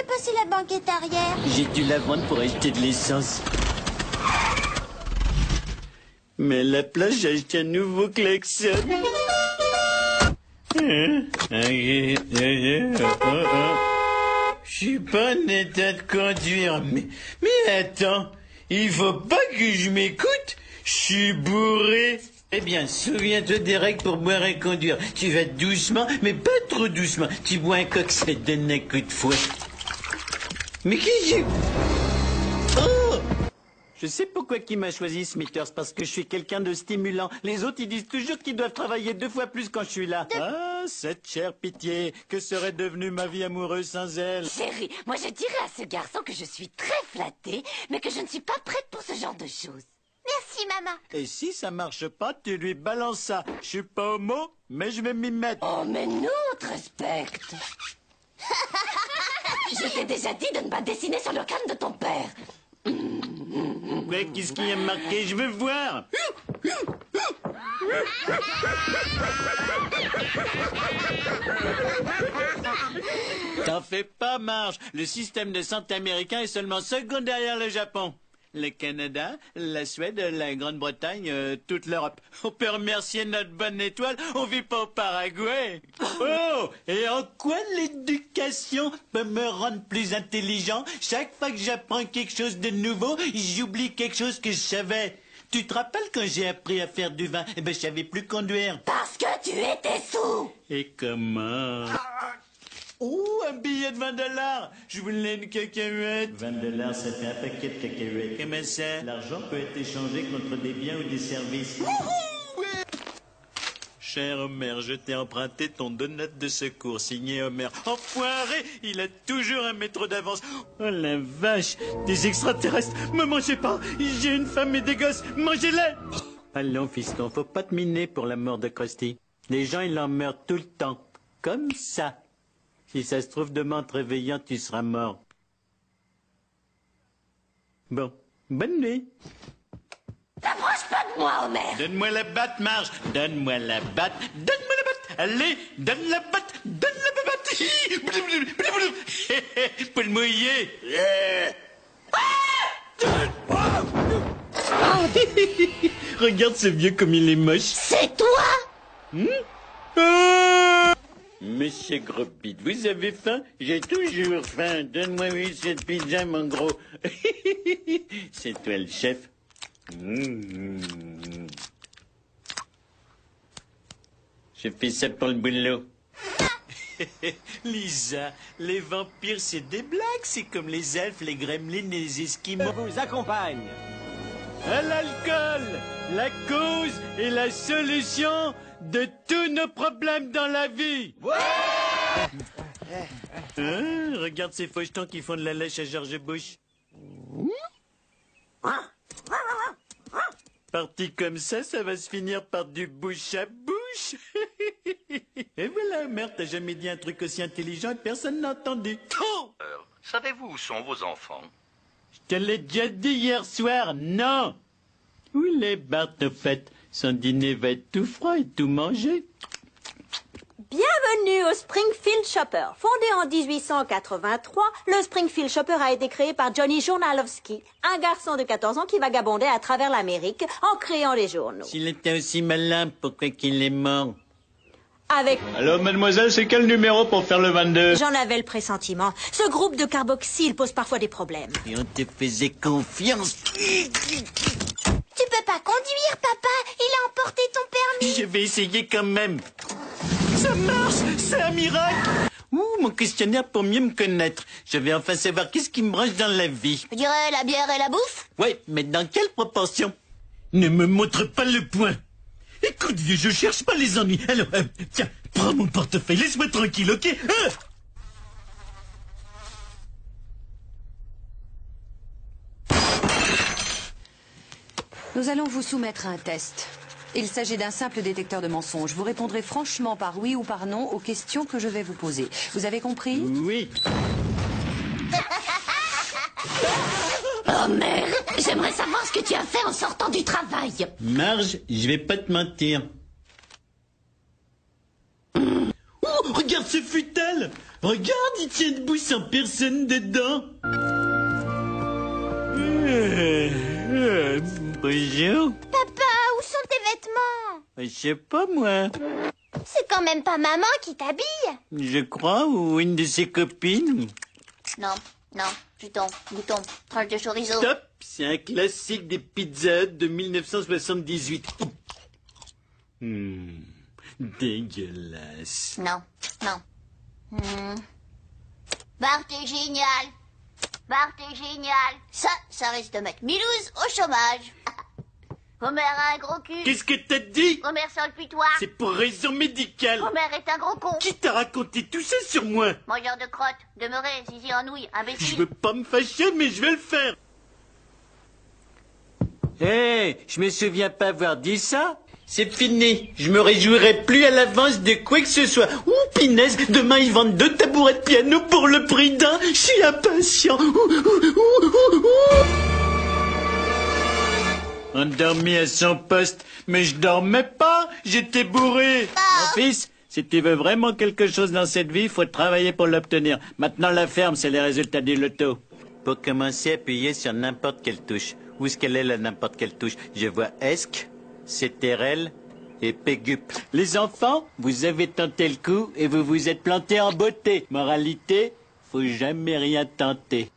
passé la banquette arrière? J'ai dû la vendre pour acheter de l'essence. Mais à la place, j'ai acheté un nouveau klaxon. Je suis pas en état de conduire. Mais attends, il faut pas que je m'écoute. Je suis bourré. Eh bien, souviens-toi des règles pour boire et conduire. Tu vas doucement, mais pas trop doucement. Tu bois un coq, ça te donne un coup de fouet. Mais qu'est-ce que... Oh! Je sais pourquoi qui m'a choisi, Smithers, parce que je suis quelqu'un de stimulant. Les autres, ils disent toujours qu'ils doivent travailler 2 fois plus quand je suis là. Ah, cette chère pitié, que serait devenue ma vie amoureuse sans elle? Chérie, moi je dirais à ce garçon que je suis très flattée, mais que je ne suis pas prête pour ce genre de choses. Merci, maman. Et si ça marche pas, tu lui balances ça. Je suis pas homo, mais je vais m'y mettre. Oh, mais nous, on te respecte. Je t'ai déjà dit de ne pas dessiner sur le crâne de ton père. Ouais, qu'est-ce qui est marqué? Je veux voir. T'en fais pas, Marge. Le système de santé américain est seulement second derrière le Japon. Le Canada, la Suède, la Grande-Bretagne, toute l'Europe. On peut remercier notre bonne étoile, on vit pas au Paraguay. Oh, et en quoi l'éducation peut me rendre plus intelligent? Chaque fois que j'apprends quelque chose de nouveau, j'oublie quelque chose que je savais. Tu te rappelles quand j'ai appris à faire du vin? Eh ben, je savais plus conduire. Parce que tu étais sous. Et comment? Oh, un billet de 20 $. Je voulais une cacahuète. 20 $, ça fait un paquet de cacahuètes. Comment ça? L'argent peut être échangé contre des biens ou des services. Cher Homer, je t'ai emprunté ton donut de secours, signé Homer. Enfoiré, il a toujours un métro d'avance. Oh la vache, des extraterrestres, me mangez pas. J'ai une femme et des gosses, mangez-les. Allons, fiston, faut pas te miner pour la mort de Krusty. Les gens, ils en meurent tout le temps. Comme ça. Si ça se trouve, demain, en te réveillant, tu seras mort. Bon, bonne nuit. T'approches pas de moi, Homer. Donne-moi la batte, Marge. Donne-moi la batte. Donne-moi la batte. Allez, donne la batte. Donne la batte. Pour le mouiller. Regarde ce vieux comme il est moche. C'est toi? Monsieur Grobit, vous avez faim? J'ai toujours faim. Donne-moi 8 cette pizza, mon gros. C'est toi le chef. Je fais ça pour le boulot. Lisa, les vampires, c'est des blagues. C'est comme les elfes, les gremlins et les esquimaux. Vous accompagne. À l'alcool, la cause et la solution de tous nos problèmes dans la vie. Hein, regarde ces fauchetons qui font de la lèche à George Bush. Parti comme ça va se finir par du bouche à bouche. Et voilà, merde, t'as jamais dit un truc aussi intelligent et personne n'a entendu. Oh, Savez-vous où sont vos enfants? je te l'ai déjà dit hier soir, non. Où les Bart, au fait? Son dîner va être tout froid et tout mangé. Bienvenue au Springfield Shopper. Fondé en 1883, le Springfield Shopper a été créé par Johnny Journalowski, un garçon de 14 ans qui vagabondait à travers l'Amérique en créant les journaux. S'il était aussi malin, pourquoi qu'il est mort? Avec... Alors, mademoiselle, c'est quel numéro pour faire le 22? J'en avais le pressentiment. Ce groupe de carboxyl pose parfois des problèmes. Et on te faisait confiance. Tu peux pas conduire, papa. Il a emporté ton permis. Je vais essayer quand même. Ça marche! C'est un miracle! Ouh, mon questionnaire pour mieux me connaître. Je vais enfin savoir qu'est-ce qui me branche dans la vie. Je dirais la bière et la bouffe. Ouais, mais dans quelle proportion? Ne me montre pas le point. Écoute, vieux, je cherche pas les ennuis. Alors, tiens, prends mon portefeuille, laisse-moi tranquille, ok? Nous allons vous soumettre à un test. Il s'agit d'un simple détecteur de mensonges. Vous répondrez franchement par oui ou par non aux questions que je vais vous poser. Vous avez compris? Oui. Homer, j'aimerais savoir ce que tu as fait en sortant du travail. Marge, je vais pas te mentir. Oh, regarde ce futal! Regarde, il tient debout sans personne dedans. Bonjour. Papa, où sont tes vêtements? Je sais pas, moi. C'est quand même pas maman qui t'habille. Je crois, ou une de ses copines. Non, bouton, tranche de chorizo. Top, c'est un classique des Pizza Hut de 1978. Dégueulasse. Non. Bart est génial. Ça risque de mettre Milouz au chômage. Homer a un gros cul. Qu'est-ce que t'as dit? Homer sort le putoir. C'est pour raison médicale. Homer est un gros con. Qui t'a raconté tout ça sur moi? Mangeur de crottes, demeuré, zizi en nouilles, Je imbécile. veux pas me fâcher, mais je vais le faire. Hé, je me souviens pas avoir dit ça. C'est fini. Je me réjouirai plus à l'avance de quoi que ce soit. Ouh, pinaise, demain ils vendent 2 tabourets de piano pour le prix d'un. Je suis impatient. Endormi à son poste, mais je dormais pas, j'étais bourré. Mon fils, si tu veux vraiment quelque chose dans cette vie, il faut travailler pour l'obtenir. Maintenant, la ferme, c'est les résultats du loto. Pour commencer, appuyez sur n'importe quelle touche. Où est-ce qu'elle est, la n'importe quelle touche? Je vois ESC, CTRL et PGUP. Les enfants, vous avez tenté le coup et vous vous êtes plantés en beauté. Moralité, faut jamais rien tenter.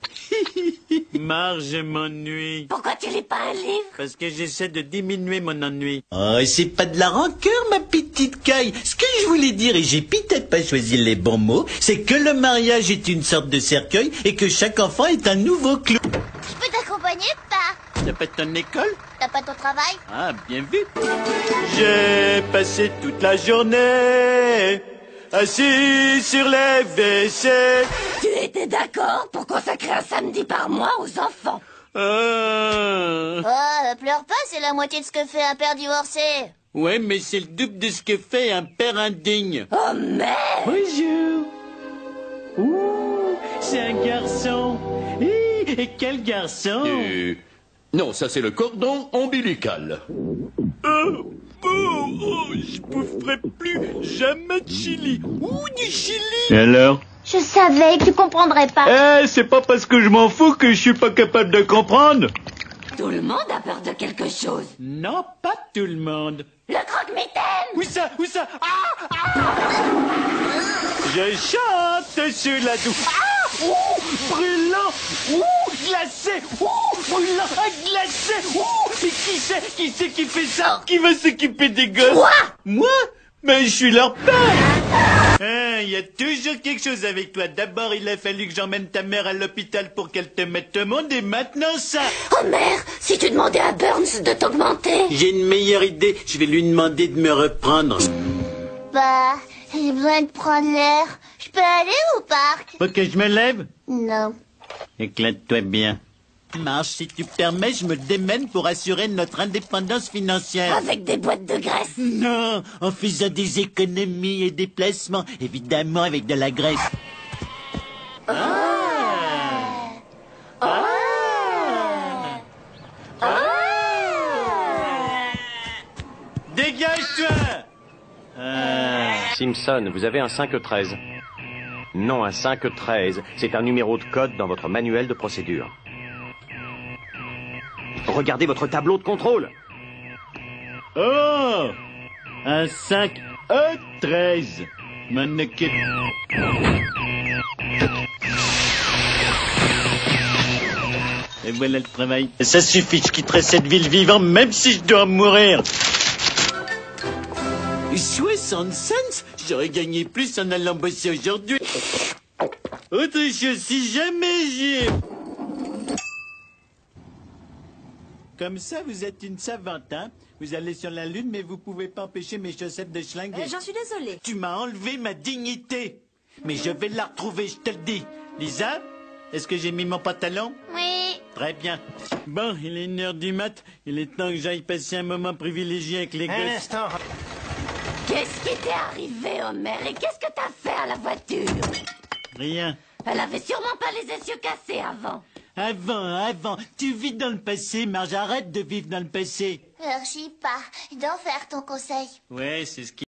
Marre, je m'ennuie. Pourquoi tu lis pas un livre? Parce que j'essaie de diminuer mon ennui. Oh, c'est pas de la rancœur, ma petite caille. Ce que je voulais dire, et j'ai peut-être pas choisi les bons mots, c'est que le mariage est une sorte de cercueil et que chaque enfant est un nouveau clou. Je peux t'accompagner, pas? T'as pas ton école? T'as pas ton travail? Ah, bien vu. J'ai passé toute la journée assis sur les WC. Tu étais d'accord pour consacrer un samedi par mois aux enfants? Oh, pleure pas, c'est la moitié de ce que fait un père divorcé. Ouais, mais c'est le double de ce que fait un père indigne. Oh merde! Bonjour. Ouh, c'est un garçon. Et quel garçon? Non, ça c'est le cordon ombilical. Je boufferai plus jamais de chili. Ou du chili. Et alors? Je savais que tu comprendrais pas. C'est pas parce que je m'en fous que je suis pas capable de comprendre. Tout le monde a peur de quelque chose. Non, pas tout le monde. Le croque-mitaine! Où ça? Je chante sur la douche. Brûlant. Glacé. Brûlant, glacé. Mais qui c'est qui fait ça? Qui va s'occuper des gosses? Moi? Mais je suis leur père. Il y a toujours quelque chose avec toi. D'abord, il a fallu que j'emmène ta mère à l'hôpital pour qu'elle te mette au monde, et maintenant ça. Oh merde! Si tu demandais à Burns de t'augmenter! J'ai une meilleure idée. Je vais lui demander de me reprendre. Bah, j'ai besoin de prendre l'air. Je peux aller au parc? Faut que je me lève? Non. Éclate-toi bien. Marche, si tu permets, je me démène pour assurer notre indépendance financière. Avec des boîtes de graisse! Non, en faisant des économies et des placements, évidemment avec de la graisse. Dégage-toi! Simpson, vous avez un 513. Non, un 513. C'est un numéro de code dans votre manuel de procédure. Regardez votre tableau de contrôle. Oh! Un 5E13. M'en occupe. Et voilà le travail. Ça suffit, je quitterai cette ville vivant même si je dois mourir. 60 cents? J'aurais gagné plus en allant bosser aujourd'hui. Autre chose, si jamais j'y ai... Comme ça, vous êtes une savante, hein? Vous allez sur la Lune, mais vous pouvez pas empêcher mes chaussettes de schlinguer. J'en suis désolée. Tu m'as enlevé ma dignité. Mais je vais la retrouver, je te le dis. Lisa, est-ce que j'ai mis mon pantalon? Oui. Très bien. Bon, il est 1h du mat. Il est temps que j'aille passer un moment privilégié avec les gosses. Qu'est-ce qui t'est arrivé, Homer? Et qu'est-ce que t'as fait à la voiture? Rien. Elle avait sûrement pas les essieux cassés avant. Avant. Tu vis dans le passé, Marge. Arrête de vivre dans le passé. Archie pas. D'en faire ton conseil. Ouais, c'est ce qui...